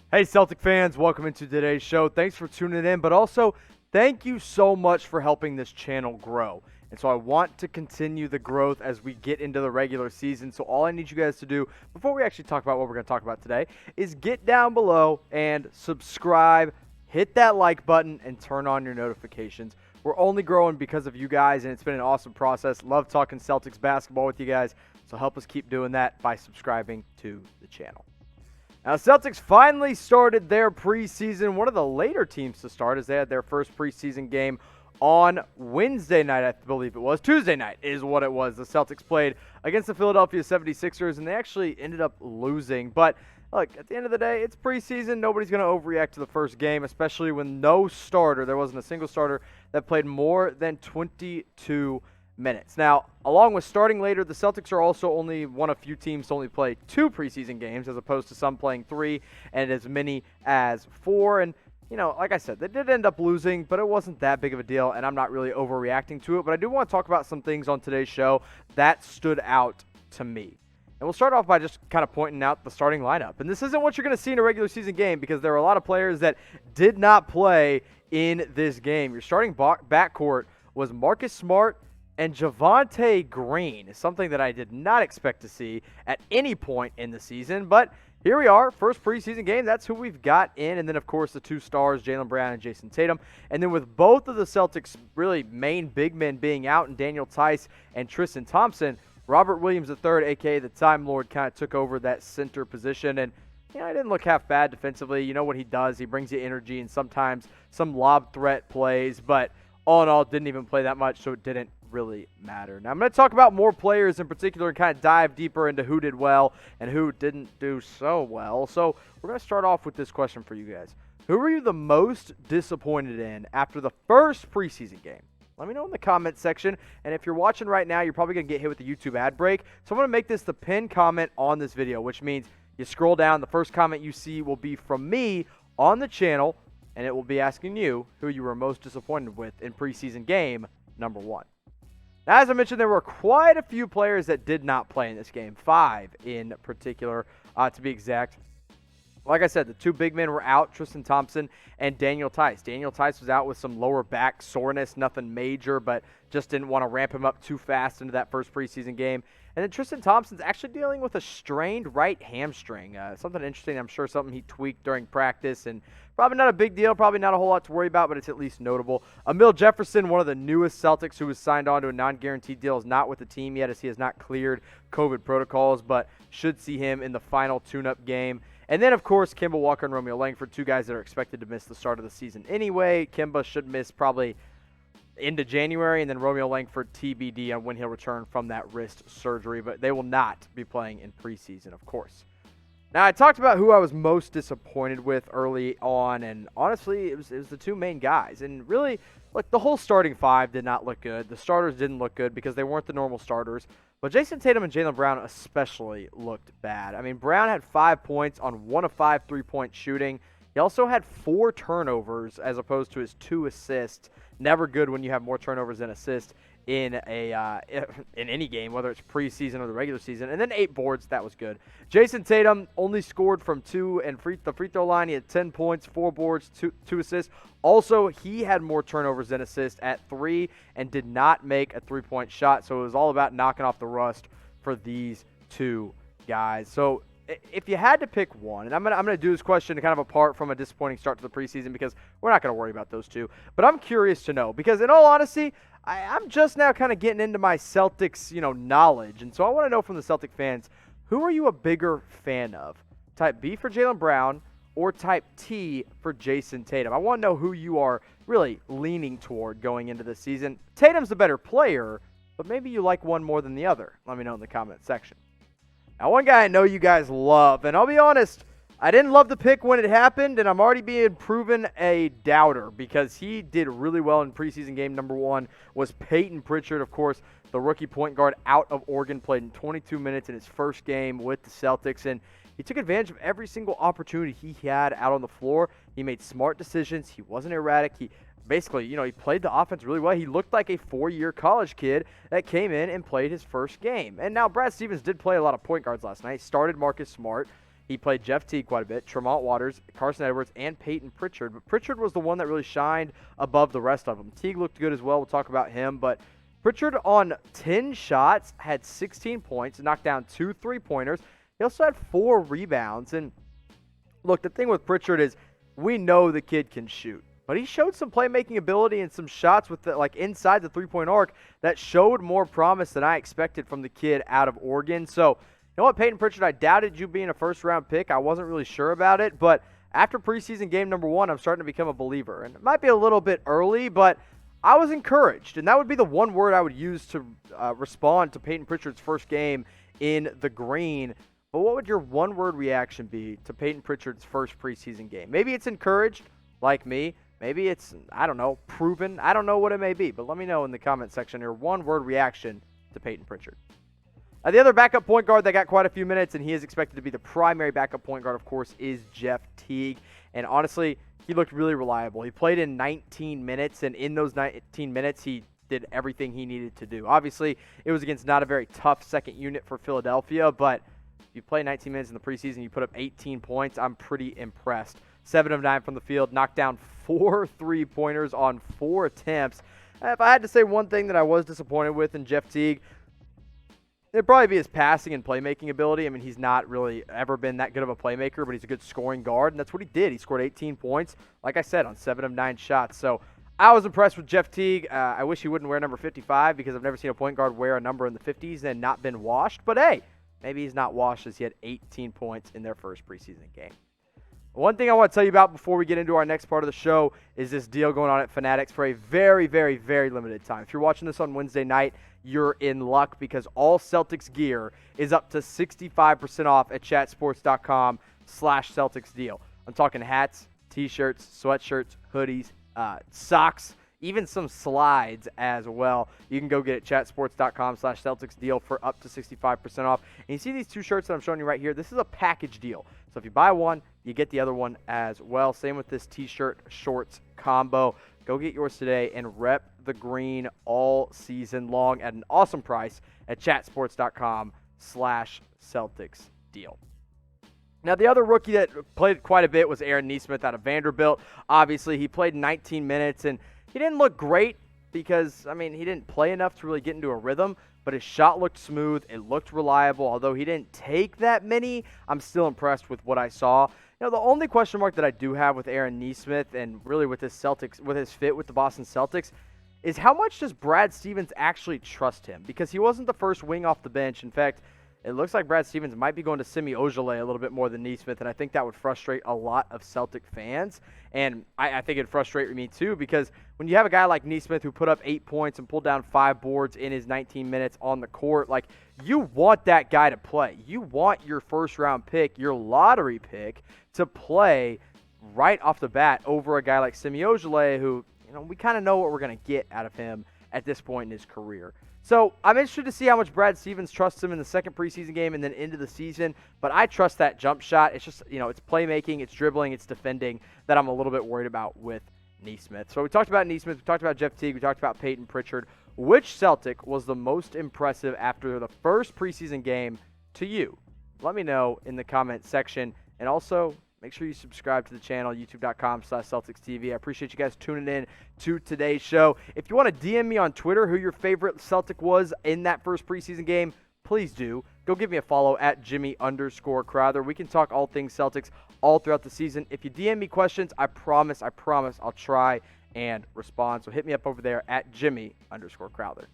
Hey, Celtic fans, welcome into today's show. Thanks for tuning in, but also thank you so much for helping this channel grow. And so I want to continue the growth as we get into the regular season. So all I need you guys to do before we actually talk about what we're going to talk about today is get down below and subscribe, hit that like button, and turn on your notifications. We're only growing because of you guys, and it's been an awesome process. Love talking Celtics basketball with you guys. So help us keep doing that by subscribing to the channel. Now, Celtics finally started their preseason, one of the later teams to start, as they had their first preseason game on Wednesday night, I believe it was. Tuesday night is what it was. The Celtics played against the Philadelphia 76ers, and they actually ended up losing. But, look, at the end of the day, it's preseason. Nobody's going to overreact to the first game, especially when no starter, there wasn't a single starter that played more than 22 minutes. Now, along with starting later, the Celtics are also only one of few teams to only play 2 preseason games as opposed to some playing 3 and as many as 4. And, you know, like I said, they did end up losing, but it wasn't that big of a deal, and I'm not really overreacting to it. But I do want to talk about some things on today's show that stood out to me. And we'll start off by just kind of pointing out the starting lineup. And this isn't what you're going to see in a regular season game because there are a lot of players that did not play in this game. Your starting backcourt was Marcus Smart and Javonte Green, is something that I did not expect to see at any point in the season. But here we are, first preseason game. That's who we've got in. And then, of course, the 2 stars, Jaylen Brown and Jayson Tatum. And then with both of the Celtics' really main big men being out, and Daniel Theis and Tristan Thompson, Robert Williams III, a.k.a. the Time Lord, kind of took over that center position. And, you know, he didn't look half bad defensively. You know what he does. He brings you energy and sometimes some lob threat plays. But all in all, didn't even play that much, so it didn't really matter. Now, I'm going to talk about more players in particular and kind of dive deeper into who did well and who didn't do so well. So we're going to start off with this question for you guys. Who were you the most disappointed in after the first preseason game? Let me know in the comment section. And if you're watching right now, you're probably going to get hit with the YouTube ad break. So I'm going to make this the pinned comment on this video, which means you scroll down. The first comment you see will be from me on the channel, and it will be asking you who you were most disappointed with in preseason game number 1. Now, as I mentioned, there were quite a few players that did not play in this game, 5 in particular, to be exact. Like I said, the 2 big men were out, Tristan Thompson and Daniel Theis. Daniel Theis was out with some lower back soreness, nothing major, but just didn't want to ramp him up too fast into that first preseason game. And then Tristan Thompson's actually dealing with a strained right hamstring. Something interesting, I'm sure something he tweaked during practice, and probably not a big deal, probably not a whole lot to worry about, but it's at least notable. Emil Jefferson, one of the newest Celtics who was signed on to a non-guaranteed deal, is not with the team yet as he has not cleared COVID protocols, but should see him in the final tune-up game. And then, of course, Kemba Walker and Romeo Langford, 2 guys that are expected to miss the start of the season anyway. Kemba should miss probably into January, and then Romeo Langford TBD on when he'll return from that wrist surgery, but they will not be playing in preseason, of course. Now, I talked about who I was most disappointed with early on, and honestly, it was the 2 main guys. And really, look, the whole starting 5 did not look good. The starters didn't look good because they weren't the normal starters. But Jayson Tatum and Jaylen Brown especially looked bad. I mean, Brown had 5 points on 1 of 5 three-point shooting. He also had 4 turnovers as opposed to his 2 assists. Never good when you have more turnovers than assists in any game, whether it's preseason or the regular season. And then 8 boards, that was good. Jayson Tatum only scored from 2 and the free throw line. He had 10 points, 4 boards, 2 assists. Also, he had more turnovers than assists at 3 and did not make a 3-point shot. So it was all about knocking off the rust for these 2 guys. So if you had to pick one, and I'm gonna do this question kind of apart from a disappointing start to the preseason because we're not going to worry about those 2. But I'm curious to know because, in all honesty, I'm just now kind of getting into my Celtics, knowledge. And so I want to know from the Celtic fans, who are you a bigger fan of? Type B for Jaylen Brown or type T for Jayson Tatum? I want to know who you are really leaning toward going into this season. Tatum's the better player, but maybe you like one more than the other. Let me know in the comment section. Now, one guy I know you guys love, and I'll be honest, I didn't love the pick when it happened, and I'm already being proven a doubter because he did really well in preseason game number 1, was Payton Pritchard, of course, the rookie point guard out of Oregon, played in 22 minutes in his first game with the Celtics, and he took advantage of every single opportunity he had out on the floor. He made smart decisions. He wasn't erratic. He basically, he played the offense really well. He looked like a 4-year college kid that came in and played his first game. And now Brad Stevens did play a lot of point guards last night. He started Marcus Smart. he played Jeff Teague quite a bit, Tremont Waters, Carsen Edwards, and Payton Pritchard. But Pritchard was the one that really shined above the rest of them. Teague looked good as well. We'll talk about him. But Pritchard on 10 shots had 16 points, knocked down 2 3-pointers. He also had 4 rebounds. And look, the thing with Pritchard is we know the kid can shoot. But he showed some playmaking ability and some shots with inside the three-point arc that showed more promise than I expected from the kid out of Oregon. So, you know what, Payton Pritchard, I doubted you being a first-round pick. I wasn't really sure about it. But after preseason game number 1, I'm starting to become a believer. And it might be a little bit early, but I was encouraged. And that would be the one word I would use to respond to Payton Pritchard's first game in the green. But what would your one-word reaction be to Payton Pritchard's first preseason game? Maybe it's encouraged, like me. Maybe it's, I don't know, proven. I don't know what it may be, but let me know in the comment section your one-word reaction to Payton Pritchard. The other backup point guard that got quite a few minutes, and he is expected to be the primary backup point guard, of course, is Jeff Teague. And honestly, he looked really reliable. He played in 19 minutes, and in those 19 minutes, he did everything he needed to do. Obviously, it was against not a very tough second unit for Philadelphia, but if you play 19 minutes in the preseason, you put up 18 points, I'm pretty impressed. 7 of 9 from the field, knocked down 4 3-pointers on 4 attempts. If I had to say one thing that I was disappointed with in Jeff Teague, it'd probably be his passing and playmaking ability. I mean, he's not really ever been that good of a playmaker, but he's a good scoring guard, and that's what he did. He scored 18 points, like I said, on 7 of 9 shots. So I was impressed with Jeff Teague. I wish he wouldn't wear number 55 because I've never seen a point guard wear a number in the 50s and not been washed. But hey, maybe he's not washed as he had 18 points in their first preseason game. One thing I want to tell you about before we get into our next part of the show is this deal going on at Fanatics for a very, very, very limited time. If you're watching this on Wednesday night, you're in luck because all Celtics gear is up to 65% off at chatsports.com/Celtics Deal. I'm talking hats, t-shirts, sweatshirts, hoodies, socks, even some slides as well. You can go get it at chatsports.com/Celtics Deal for up to 65% off. And you see these 2 shirts that I'm showing you right here? This is a package deal. So if you buy one, you get the other one as well. Same with this t-shirt shorts combo. Go get yours today and rep the green all season long at an awesome price at chatsports.com/Celtics Deal. Now, the other rookie that played quite a bit was Aaronnee Smith out of Vanderbilt. Obviously, he played 19 minutes, and he didn't look great because, I mean, he didn't play enough to really get into a rhythm, but his shot looked smooth. It looked reliable. Although he didn't take that many, I'm still impressed with what I saw. You know, the only question mark that I do have with Aaronnee Smith and really with his fit with the Boston Celtics is how much does Brad Stevens actually trust him? Because he wasn't the first wing off the bench. In fact, it looks like Brad Stevens might be going to Semi Ojeleye a little bit more than Nesmith, and I think that would frustrate a lot of Celtic fans. And I think it'd frustrate me too, because when you have a guy like Nesmith who put up 8 points and pulled down 5 boards in his 19 minutes on the court, like, you want that guy to play. You want your first-round pick, your lottery pick, to play right off the bat over a guy like Semi Ojeleye, who, you know, we kind of know what we're going to get out of him at this point in his career. So I'm interested to see how much Brad Stevens trusts him in the second preseason game and then into the season. But I trust that jump shot. It's just, you know, it's playmaking, it's dribbling, it's defending that I'm a little bit worried about with Nesmith. So we talked about Nesmith, we talked about Jeff Teague, we talked about Payton Pritchard. Which Celtic was the most impressive after the first preseason game to you? Let me know in the comment section. And also, make sure you subscribe to the channel, youtube.com/CelticsTV. I appreciate you guys tuning in to today's show. If you want to DM me on Twitter who your favorite Celtic was in that first preseason game, please do. Go give me a follow at Jimmy_Crowther. We can talk all things Celtics all throughout the season. If you DM me questions, I promise I'll try and respond. So hit me up over there at Jimmy_Crowther.